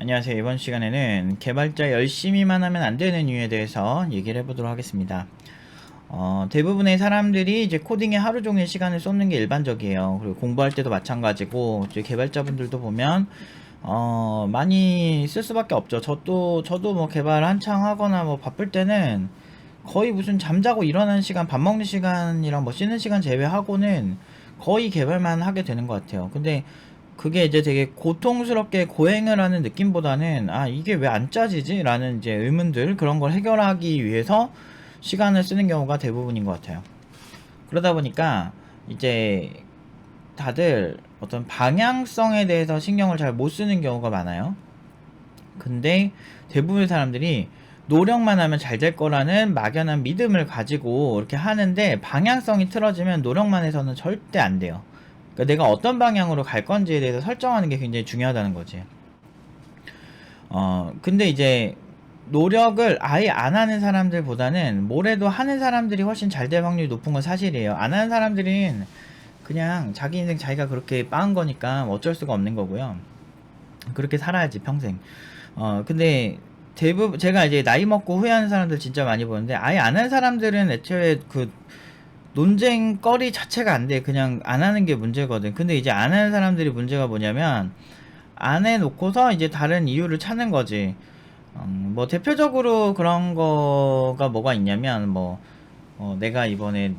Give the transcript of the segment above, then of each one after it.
안녕하세요. 이번 시간에는 개발자 열심히만 하면 안 되는 이유에 대해서 얘기를 해보도록 하겠습니다. 대부분의 사람들이 이제 코딩에 하루 종일 시간을 쏟는 게 일반적이에요. 그리고 공부할 때도 마찬가지고, 이제 개발자분들도 보면, 많이 쓸 수밖에 없죠. 저도 뭐 개발 한창 하거나 뭐 바쁠 때는 거의 무슨 잠자고 일어나는 시간, 밥 먹는 시간이랑 뭐 쉬는 시간 제외하고는 거의 개발만 하게 되는 것 같아요. 근데 그게 이제 되게 고통스럽게 고행을 하는 느낌보다는 이게 왜 안 짜지지? 라는 이제 의문들 그런 걸 해결하기 위해서 시간을 쓰는 경우가 대부분인 것 같아요. 그러다 보니까 이제 다들 어떤 방향성에 대해서 신경을 잘 못 쓰는 경우가 많아요. 근데 대부분의 사람들이 노력만 하면 잘 될 거라는 막연한 믿음을 가지고 이렇게 하는데, 방향성이 틀어지면 노력만 해서는 절대 안 돼요. 그러니까 내가 어떤 방향으로 갈 건지에 대해서 설정하는 게 굉장히 중요하다는 거지. 근데 이제 노력을 아예 안 하는 사람들보다는 뭐래도 하는 사람들이 훨씬 잘 될 확률이 높은 건 사실이에요. 안 하는 사람들은 그냥 자기 인생 자기가 그렇게 빠은 거니까 어쩔 수가 없는 거고요. 그렇게 살아야지 평생. 근데 대부분 제가 이제 나이 먹고 후회하는 사람들 진짜 많이 보는데, 아예 안 하는 사람들은 애초에 그 논쟁거리 자체가 안 돼. 그냥 안 하는 게 문제거든. 근데 이제 안 하는 사람들이 문제가 뭐냐면, 안 해놓고서 이제 다른 이유를 찾는 거지. 뭐 대표적으로 그런 거가 뭐가 있냐면, 뭐 내가 이번에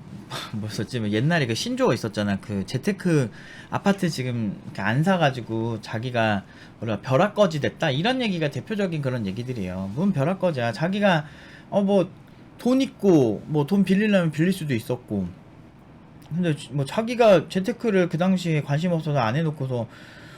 뭐 썼지, 뭐 옛날에 그 신조어 있었잖아. 그 재테크 아파트 지금 이렇게 안 사가지고 자기가 뭐라 벼락거지 됐다, 이런 얘기가 대표적인 그런 얘기들이에요. 뭔 벼락거지야. 자기가 뭐 돈 있고 뭐 돈 빌리려면 빌릴 수도 있었고, 근데 뭐 자기가 재테크를 그 당시에 관심 없어서 안 해놓고서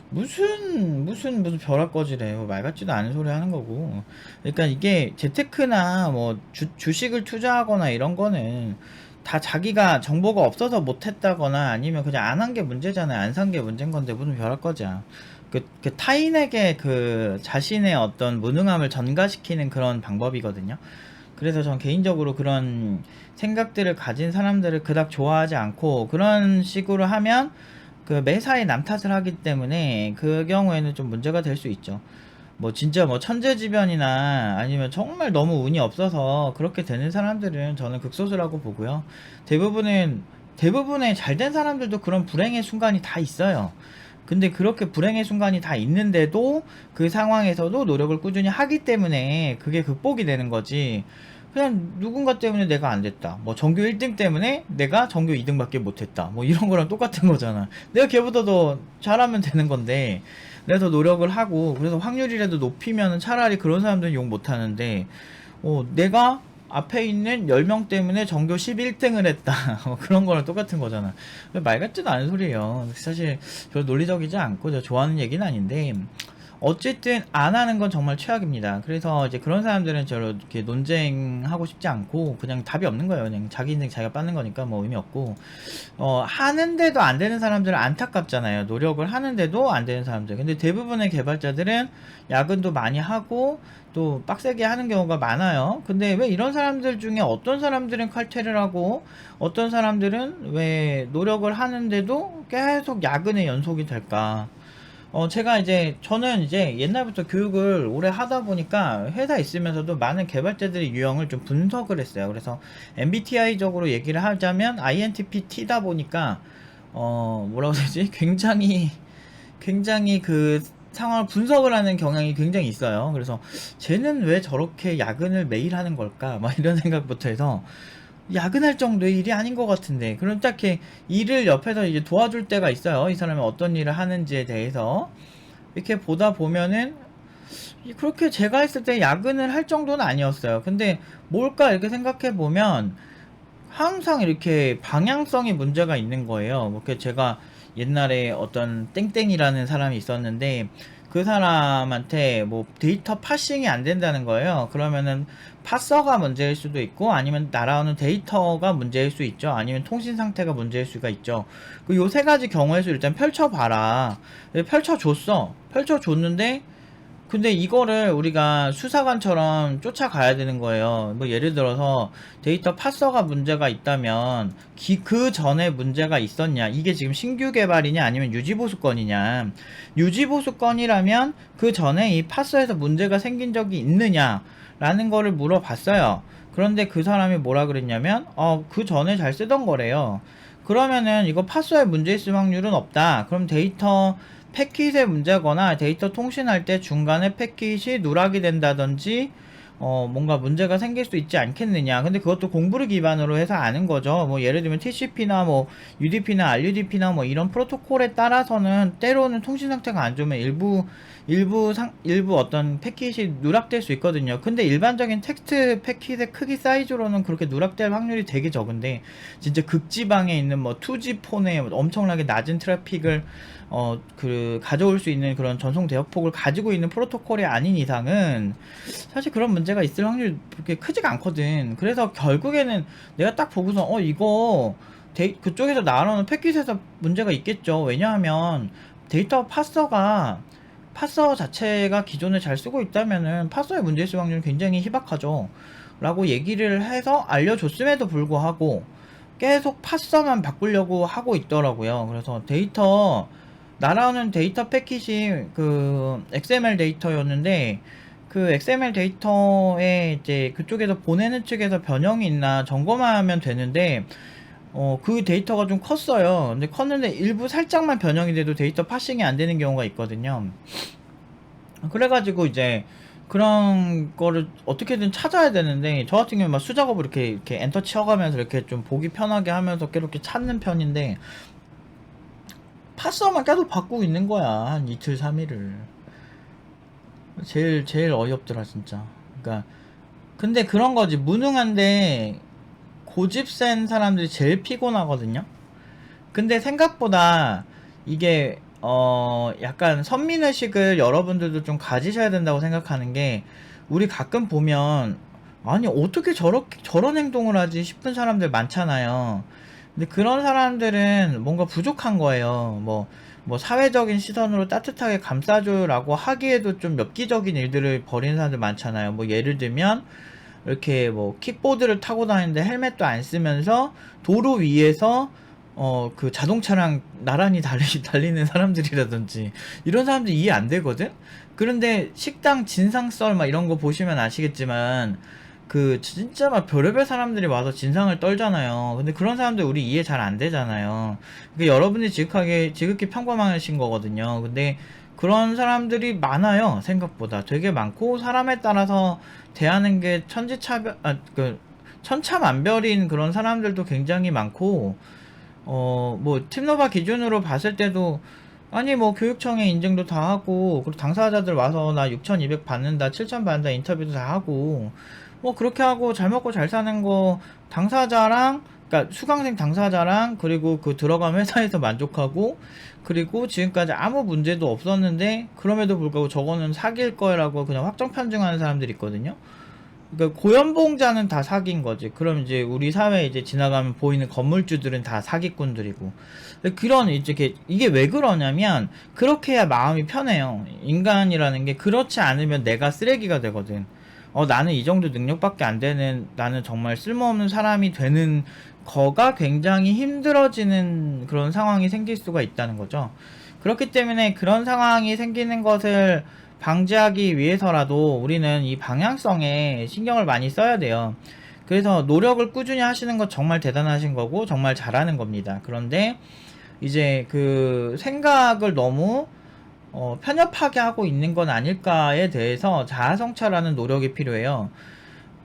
무슨 벼락거지래. 뭐 말 같지도 않은 소리 하는 거고. 그러니까 이게 재테크나 뭐 주식을 투자하거나 이런 거는 다 자기가 정보가 없어서 못했다거나 아니면 그냥 안 한 게 문제잖아요. 안 산 게 문제인 건데 무슨 벼락거지야. 그 타인에게 그 자신의 어떤 무능함을 전가시키는 그런 방법이거든요. 그래서 전 개인적으로 그런 생각들을 가진 사람들을 그닥 좋아하지 않고, 그런 식으로 하면 그 매사에 남 탓을 하기 때문에 그 경우에는 좀 문제가 될 수 있죠. 뭐 진짜 뭐 천재지변이나 아니면 정말 너무 운이 없어서 그렇게 되는 사람들은 저는 극소수라고 보고요. 대부분의 잘된 사람들도 그런 불행의 순간이 다 있어요. 근데 그렇게 불행의 순간이 다 있는데도 그 상황에서도 노력을 꾸준히 하기 때문에 그게 극복이 되는 거지. 그냥 누군가 때문에 내가 안 됐다, 뭐 전교 1등 때문에 내가 전교 2등밖에 못했다, 뭐 이런 거랑 똑같은 거잖아. 내가 걔보다 더 잘하면 되는 건데, 내가 더 노력을 하고 그래서 확률이라도 높이면 차라리 그런 사람들은 욕 못하는데, 내가 앞에 있는 10명 때문에 전교 11등을 했다. 그런 거랑 똑같은 거잖아. 말 같지도 않은 소리예요. 사실 별로 논리적이지 않고 저 좋아하는 얘기는 아닌데, 어쨌든 안 하는 건 정말 최악입니다. 그래서 이제 그런 사람들은 저렇게 논쟁하고 싶지 않고 그냥 답이 없는 거예요. 그냥 자기 인생 자기가 빠는 거니까 뭐 의미 없고, 하는데도 안 되는 사람들은 안타깝잖아요. 노력을 하는데도 안 되는 사람들. 근데 대부분의 개발자들은 야근도 많이 하고 또 빡세게 하는 경우가 많아요. 근데 왜 이런 사람들 중에 어떤 사람들은 칼퇴를 하고 어떤 사람들은 왜 노력을 하는데도 계속 야근의 연속이 될까? 저는 이제 옛날부터 교육을 오래 하다 보니까 회사 있으면서도 많은 개발자들의 유형을 좀 분석을 했어요. 그래서 MBTI적으로 얘기를 하자면 INTPT다 보니까, 뭐라고 해야 되지? 굉장히 그 상황을 분석을 하는 경향이 굉장히 있어요. 그래서 쟤는 왜 저렇게 야근을 매일 하는 걸까? 막 이런 생각부터 해서, 야근할 정도의 일이 아닌 것 같은데. 그럼 딱히 일을 옆에서 이제 도와줄 때가 있어요. 이 사람이 어떤 일을 하는지에 대해서. 이렇게 보다 보면은, 그렇게 제가 했을 때 야근을 할 정도는 아니었어요. 근데 뭘까 이렇게 생각해 보면 항상 이렇게 방향성이 문제가 있는 거예요. 그렇게 제가 옛날에 어떤 땡땡이라는 사람이 있었는데, 그 사람한테 뭐 데이터 파싱이 안 된다는 거예요. 그러면은 파서가 문제일 수도 있고, 아니면 날아오는 데이터가 문제일 수 있죠. 아니면 통신 상태가 문제일 수가 있죠. 그 요 세 가지 경우의 수 일단 펼쳐봐라. 펼쳐줬는데 근데 이거를 우리가 수사관처럼 쫓아가야 되는 거예요. 뭐 예를 들어서 데이터 파서가 문제가 있다면 그 전에 문제가 있었냐, 이게 지금 신규 개발이냐 아니면 유지보수 건이냐. 유지보수 건이라면 그 전에 이 파서에서 문제가 생긴 적이 있느냐 라는 거를 물어봤어요. 그런데 그 사람이 뭐라 그랬냐면 그 전에 잘 쓰던 거래요. 그러면은 이거 파서에 문제 있을 확률은 없다. 그럼 데이터 패킷의 문제거나 데이터 통신할 때 중간에 패킷이 누락이 된다든지 뭔가 문제가 생길 수 있지 않겠느냐. 근데 그것도 공부를 기반으로 해서 아는 거죠. 뭐 예를 들면 TCP나 뭐 UDP나 RUDP나 뭐 이런 프로토콜에 따라서는 때로는 통신 상태가 안 좋으면 일부 어떤 패킷이 누락될 수 있거든요. 근데 일반적인 텍스트 패킷의 크기 사이즈로는 그렇게 누락될 확률이 되게 적은데, 진짜 극지방에 있는 뭐 2G 폰에 엄청나게 낮은 트래픽을 가져올 수 있는 그런 전송 대역폭을 가지고 있는 프로토콜이 아닌 이상은 사실 그런 문제가 있을 확률이 그렇게 크지가 않거든. 그래서 결국에는 내가 딱 보고서 이거 그쪽에서 나오는 패킷에서 문제가 있겠죠. 왜냐하면 데이터 파서 자체가 기존에 잘 쓰고 있다면은 파서에 문제 있을 확률은 굉장히 희박하죠 라고 얘기를 해서 알려줬음에도 불구하고 계속 파서만 바꾸려고 하고 있더라고요. 그래서 날아오는 데이터 패킷이 그 XML 데이터였는데, 그 XML 데이터에 이제 그쪽에서 보내는 측에서 변형이 있나 점검하면 되는데, 그 데이터가 좀 컸어요. 근데 컸는데 일부 살짝만 변형이 돼도 데이터 파싱이 안 되는 경우가 있거든요. 그래가지고 이제 그런 거를 어떻게든 찾아야 되는데, 저 같은 경우는 막 수작업을 이렇게 엔터 치워가면서 이렇게 좀 보기 편하게 하면서 이렇게 찾는 편인데, 파서만 계속 바꾸고 있는 거야. 한 이틀 3일을. 제일 어이없더라 진짜. 그러니까 근데 그런 거지. 무능한데 고집 센 사람들이 제일 피곤하거든요. 근데 생각보다 이게 약간 선민의식을 여러분들도 좀 가지셔야 된다고 생각하는 게, 우리 가끔 보면 아니 어떻게 저런 행동을 하지 싶은 사람들 많잖아요. 근데 그런 사람들은 뭔가 부족한 거예요. 뭐 사회적인 시선으로 따뜻하게 감싸줘라고 하기에도 좀 엽기적인 일들을 벌이는 사람들 많잖아요. 뭐 예를 들면 이렇게 뭐 킥보드를 타고 다니는데 헬멧도 안 쓰면서 도로 위에서 그 자동차랑 나란히 달리는 사람들이라든지, 이런 사람들 이해 안 되거든? 그런데 식당 진상썰 막 이런 거 보시면 아시겠지만, 그 진짜 막 별의별 사람들이 와서 진상을 떨잖아요. 근데 그런 사람들 우리 이해 잘 안 되잖아요. 그러니까 여러분이 지극히 평범하신 거거든요. 근데 그런 사람들이 많아요. 생각보다 되게 많고, 사람에 따라서 대하는 게 천차만별인 그런 사람들도 굉장히 많고, 뭐 팀노바 기준으로 봤을 때도 아니 뭐 교육청에 인증도 다 하고, 그리고 당사자들 와서 나 6,200 받는다 7,000 받는다 인터뷰도 다 하고, 뭐 그렇게 하고 잘 먹고 잘 사는 거 당사자랑, 그러니까 수강생 당사자랑, 그리고 그 들어간 회사에서 만족하고, 그리고 지금까지 아무 문제도 없었는데 그럼에도 불구하고 저거는 사기일 거라고 그냥 확정 판정하는 사람들이 있거든요. 그러니까 고연봉자는 다 사기인 거지. 그럼 이제 우리 사회에 이제 지나가면 보이는 건물주들은 다 사기꾼들이고. 그런 이게 왜 그러냐면, 그렇게 해야 마음이 편해요. 인간이라는 게 그렇지 않으면 내가 쓰레기가 되거든. 나는 이 정도 능력밖에 안 되는, 나는 정말 쓸모없는 사람이 되는 거가 굉장히 힘들어지는 그런 상황이 생길 수가 있다는 거죠. 그렇기 때문에 그런 상황이 생기는 것을 방지하기 위해서라도 우리는 이 방향성에 신경을 많이 써야 돼요. 그래서 노력을 꾸준히 하시는 것 정말 대단하신 거고 정말 잘하는 겁니다. 그런데 이제 그 생각을 너무 편협하게 하고 있는 건 아닐까에 대해서 자아성찰하는 노력이 필요해요.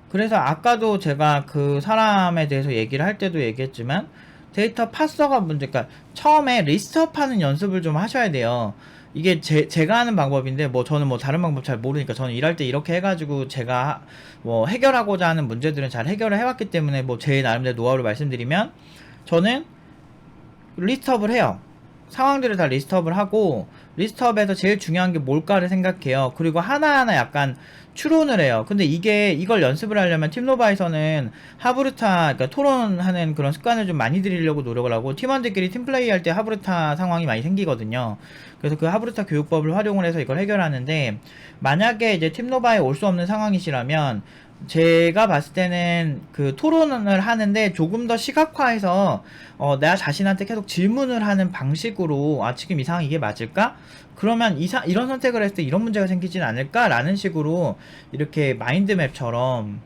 그래서 아까도 제가 그 사람에 대해서 얘기를 할 때도 얘기했지만, 데이터 파서가 문제, 그러니까 처음에 리스트업 하는 연습을 좀 하셔야 돼요. 이게 제가 하는 방법인데, 뭐 저는 뭐 다른 방법 잘 모르니까, 저는 일할 때 이렇게 해가지고 제가 뭐 해결하고자 하는 문제들은 잘 해결을 해왔기 때문에 뭐 제 나름대로 노하우를 말씀드리면, 저는 리스트업을 해요. 상황들을 다 리스트업을 하고 리스트업에서 제일 중요한 게 뭘까를 생각해요. 그리고 하나하나 약간 추론을 해요. 근데 이걸 연습을 하려면 팀노바에서는 하브르타, 그러니까 토론하는 그런 습관을 좀 많이 들이려고 노력을 하고, 팀원들끼리 팀플레이 할 때 하브르타 상황이 많이 생기거든요. 그래서 그 하브르타 교육법을 활용을 해서 이걸 해결하는데, 만약에 이제 팀노바에 올 수 없는 상황이시라면 제가 봤을 때는 그 토론을 하는데 조금 더 시각화해서 내가 자신한테 계속 질문을 하는 방식으로, 아 지금 이 상황 이게 맞을까? 그러면 이런 선택을 했을 때 이런 문제가 생기진 않을까? 라는 식으로 이렇게 마인드맵처럼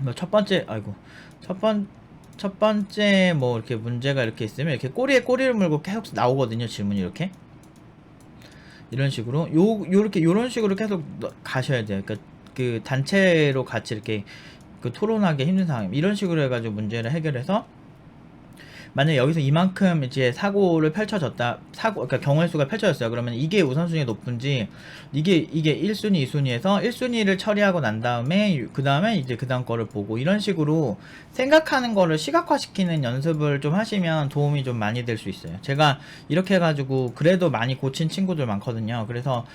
뭐 첫 번째, 아이고, 첫 번째 뭐 이렇게 문제가 이렇게 있으면 이렇게 꼬리에 꼬리를 물고 계속 나오거든요, 질문이. 이렇게 이런 식으로 요렇게 요런 식으로 계속 가셔야 돼요. 그러니까 그 단체로 같이 이렇게 그 토론하기 힘든 상황, 이런 식으로 해가지고 문제를 해결해서, 만약 여기서 이만큼 이제 사고를 펼쳐졌다, 그러니까 경우의 수가 펼쳐졌어요. 그러면 이게 우선순위가 높은지, 이게 1순위, 2순위에서 1순위를 처리하고 난 다음에 그 다음에 이제 그 다음 거를 보고, 이런 식으로 생각하는 거를 시각화시키는 연습을 좀 하시면 도움이 좀 많이 될 수 있어요. 제가 이렇게 해가지고 그래도 많이 고친 친구들 많거든요. 그래서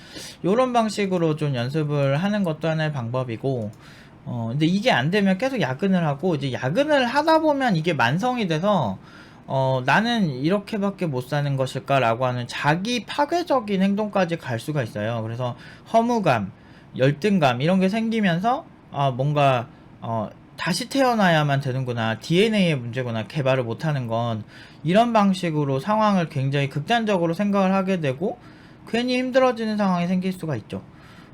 요런 방식으로 좀 연습을 하는 것도 하나의 방법이고, 근데 이게 안 되면 계속 야근을 하고, 이제 야근을 하다 보면 이게 만성이 돼서 나는 이렇게밖에 못 사는 것일까 라고 하는 자기 파괴적인 행동까지 갈 수가 있어요. 그래서 허무감, 열등감 이런 게 생기면서 뭔가 다시 태어나야만 되는구나, DNA의 문제구나, 개발을 못하는 건, 이런 방식으로 상황을 굉장히 극단적으로 생각을 하게 되고 괜히 힘들어지는 상황이 생길 수가 있죠.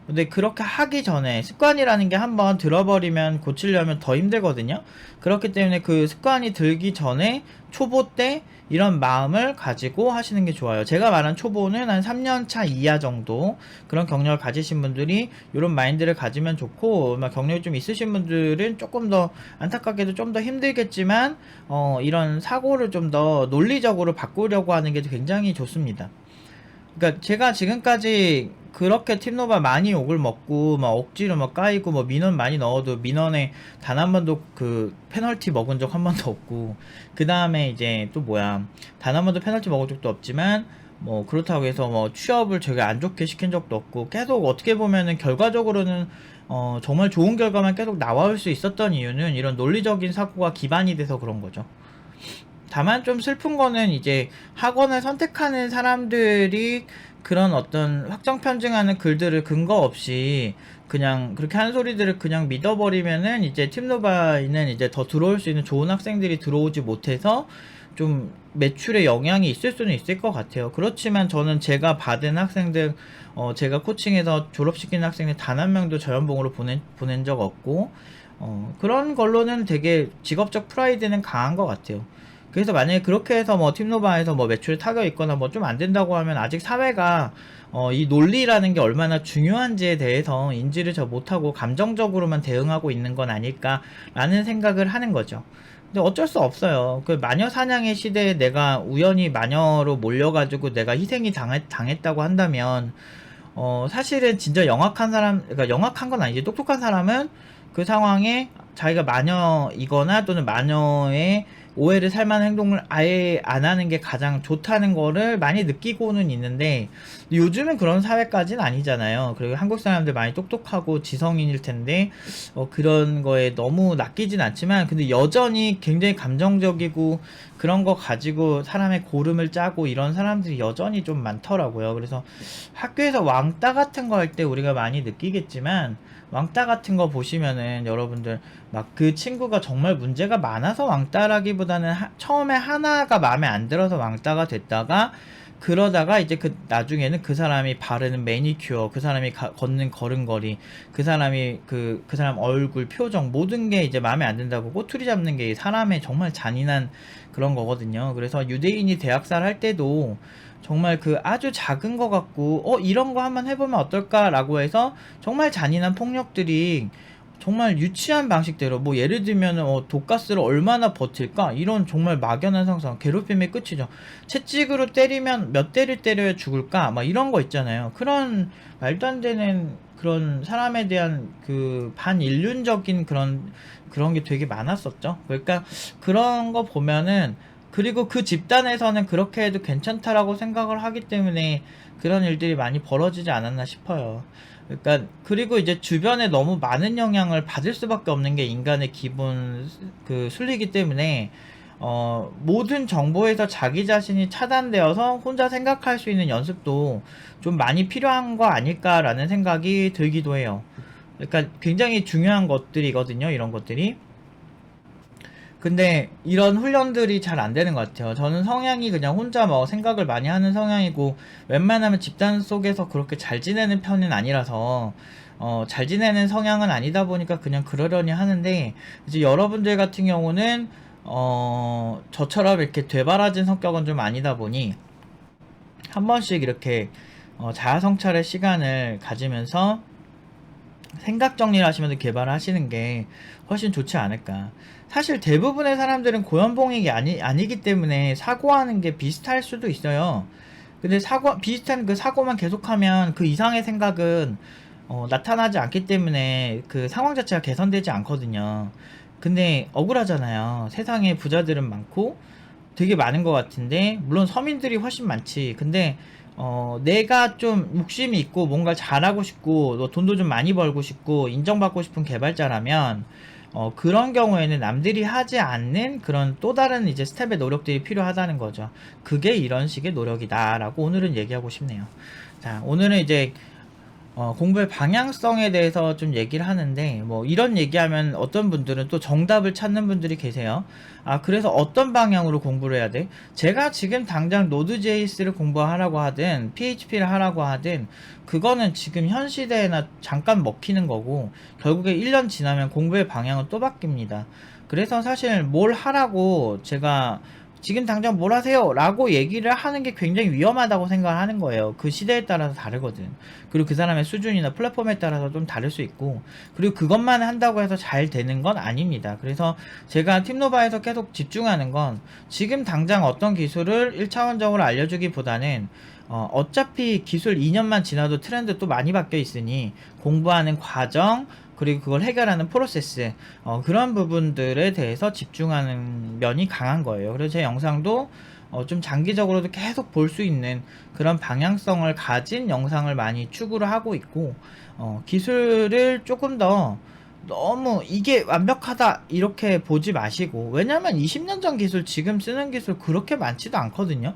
근데 그렇게 하기 전에, 습관이라는 게 한번 들어버리면 고치려면 더 힘들거든요. 그렇기 때문에 그 습관이 들기 전에 초보 때 이런 마음을 가지고 하시는 게 좋아요. 제가 말한 초보는 한 3년차 이하 정도 그런 경력을 가지신 분들이 이런 마인드를 가지면 좋고, 경력이 좀 있으신 분들은 조금 더 안타깝게도 좀 더 힘들겠지만 이런 사고를 좀 더 논리적으로 바꾸려고 하는 게 굉장히 좋습니다. 그러니까 제가 지금까지 그렇게 팀노바 많이 욕을 먹고 막 억지로 막 까이고 뭐 민원 많이 넣어도 민원에 단 한 번도 그 페널티 먹은 적 한 번도 없고, 그 다음에 이제 또 뭐야, 단 한 번도 페널티 먹은 적도 없지만 뭐 그렇다고 해서 뭐 취업을 되게 안 좋게 시킨 적도 없고, 계속 어떻게 보면은 결과적으로는 정말 좋은 결과만 계속 나올 수 있었던 이유는 이런 논리적인 사고가 기반이 돼서 그런 거죠. 다만 좀 슬픈 거는, 이제 학원을 선택하는 사람들이 그런 어떤 확정 편증하는 글들을 근거 없이 그냥 그렇게 한 소리들을 그냥 믿어버리면은, 이제 팀노바에는 이제 더 들어올 수 있는 좋은 학생들이 들어오지 못해서 좀 매출에 영향이 있을 수는 있을 것 같아요. 그렇지만 저는 제가 받은 학생들, 제가 코칭해서 졸업시키는 학생들 단 한 명도 저연봉으로 보낸 적 없고, 그런 걸로는 되게 직업적 프라이드는 강한 것 같아요. 그래서 만약에 그렇게 해서 뭐 팀노바에서 뭐 매출에 타격 있거나 뭐 좀 안 된다고 하면, 아직 사회가 이 논리라는 게 얼마나 중요한지에 대해서 인지를 잘 못하고 감정적으로만 대응하고 있는 건 아닐까라는 생각을 하는 거죠. 근데 어쩔 수 없어요. 그 마녀 사냥의 시대에 내가 우연히 마녀로 몰려가지고 내가 희생이 당했다고 한다면, 사실은 진짜 영악한 사람, 그러니까 영악한 건 아니지, 똑똑한 사람은 그 상황에 자기가 마녀이거나 또는 마녀의 오해를 살만한 행동을 아예 안 하는 게 가장 좋다는 거를 많이 느끼고는 있는데, 요즘은 그런 사회까지는 아니잖아요. 그리고 한국 사람들 많이 똑똑하고 지성인일 텐데 그런 거에 너무 낚이진 않지만, 근데 여전히 굉장히 감정적이고 그런 거 가지고 사람의 고름을 짜고 이런 사람들이 여전히 좀 많더라고요. 그래서 학교에서 왕따 같은 거 할 때 우리가 많이 느끼겠지만, 왕따 같은 거 보시면은 여러분들 막 그 친구가 정말 문제가 많아서 왕따라기보다는 처음에 하나가 마음에 안 들어서 왕따가 됐다가, 그러다가 이제 그 나중에는 그 사람이 바르는 매니큐어, 그 사람이 걷는 걸음걸이, 그 사람이 그 사람 얼굴 표정, 모든 게 이제 마음에 안 든다고 꼬투리 잡는 게 사람의 정말 잔인한 그런 거거든요. 그래서 유대인이 대학살 할 때도 정말 그 아주 작은 거 갖고 이런 거 한번 해보면 어떨까라고 해서 정말 잔인한 폭력들이 정말 유치한 방식대로, 뭐 예를 들면 독가스를 얼마나 버틸까, 이런 정말 막연한 상상, 괴롭힘의 끝이죠. 채찍으로 때리면 몇 대를 때려야 죽을까, 막 이런 거 있잖아요. 그런 말도 안 되는 그런 사람에 대한 그 반인륜적인 그런 게 되게 많았었죠. 그러니까 그런 거 보면은 그리고 그 집단에서는 그렇게 해도 괜찮다라고 생각을 하기 때문에 그런 일들이 많이 벌어지지 않았나 싶어요. 그러니까 그리고 이제 주변에 너무 많은 영향을 받을 수밖에 없는 게 인간의 기본 그 순리이기 때문에 모든 정보에서 자기 자신이 차단되어서 혼자 생각할 수 있는 연습도 좀 많이 필요한 거 아닐까라는 생각이 들기도 해요. 그러니까 굉장히 중요한 것들이거든요, 이런 것들이. 근데 이런 훈련들이 잘 안 되는 것 같아요. 저는 성향이 그냥 혼자 뭐 생각을 많이 하는 성향이고, 웬만하면 집단 속에서 그렇게 잘 지내는 편은 아니라서, 잘 지내는 성향은 아니다 보니까 그냥 그러려니 하는데, 이제 여러분들 같은 경우는, 저처럼 이렇게 되바라진 성격은 좀 아니다 보니, 한 번씩 이렇게, 자아 성찰의 시간을 가지면서 생각 정리를 하시면서 개발하시는 게 훨씬 좋지 않을까. 사실 대부분의 사람들은 고연봉익이 아니기 때문에 사고하는 게 비슷할 수도 있어요. 근데 비슷한 그 사고만 계속하면 그 이상의 생각은 나타나지 않기 때문에 그 상황 자체가 개선되지 않거든요. 근데 억울하잖아요. 세상에 부자들은 많고 되게 많은 것 같은데, 물론 서민들이 훨씬 많지. 근데 내가 좀 욕심이 있고 뭔가 잘하고 싶고 너 돈도 좀 많이 벌고 싶고 인정받고 싶은 개발자라면 그런 경우에는 남들이 하지 않는 그런 또 다른 이제 스텝의 노력들이 필요하다는 거죠. 그게 이런 식의 노력이다라고 오늘은 얘기하고 싶네요. 자, 오늘은 이제 공부의 방향성에 대해서 좀 얘기를 하는데, 뭐, 이런 얘기하면 어떤 분들은 또 정답을 찾는 분들이 계세요. 아, 그래서 어떤 방향으로 공부를 해야 돼? 제가 지금 당장 노드.js를 공부하라고 하든, PHP를 하라고 하든, 그거는 지금 현 시대에나 잠깐 먹히는 거고, 결국에 1년 지나면 공부의 방향은 또 바뀝니다. 그래서 사실 뭘 하라고 제가 지금 당장 뭘 하세요 라고 얘기를 하는 게 굉장히 위험하다고 생각을 하는 거예요. 그 시대에 따라서 다르거든. 그리고 그 사람의 수준이나 플랫폼에 따라서 좀 다를 수 있고, 그리고 그것만 한다고 해서 잘 되는 건 아닙니다. 그래서 제가 팀노바에서 계속 집중하는 건 지금 당장 어떤 기술을 1차원적으로 알려주기보다는 어차피 기술 2년만 지나도 트렌드 또 많이 바뀌어 있으니 공부하는 과정, 그리고 그걸 해결하는 프로세스, 그런 부분들에 대해서 집중하는 면이 강한 거예요. 그래서 제 영상도 좀 장기적으로도 계속 볼 수 있는 그런 방향성을 가진 영상을 많이 추구를 하고 있고, 기술을 조금 더 너무 이게 완벽하다 이렇게 보지 마시고, 왜냐면 20년 전 기술 지금 쓰는 기술 그렇게 많지도 않거든요.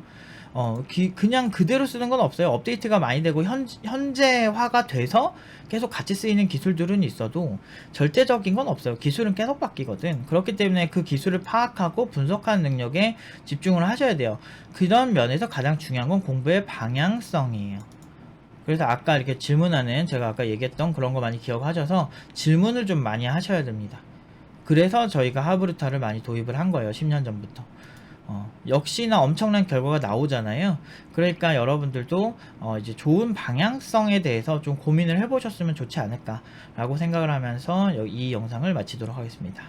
그냥 그대로 쓰는 건 없어요. 업데이트가 많이 되고 현재화가 돼서 계속 같이 쓰이는 기술들은 있어도 절대적인 건 없어요. 기술은 계속 바뀌거든. 그렇기 때문에 그 기술을 파악하고 분석하는 능력에 집중을 하셔야 돼요. 그런 면에서 가장 중요한 건 공부의 방향성이에요. 그래서 아까 이렇게 질문하는, 제가 아까 얘기했던 그런 거 많이 기억하셔서 질문을 좀 많이 하셔야 됩니다. 그래서 저희가 하브루타를 많이 도입을 한 거예요. 10년 전부터. 역시나 엄청난 결과가 나오잖아요. 그러니까 여러분들도 이제 좋은 방향성에 대해서 좀 고민을 해보셨으면 좋지 않을까라고 생각을 하면서 이 영상을 마치도록 하겠습니다.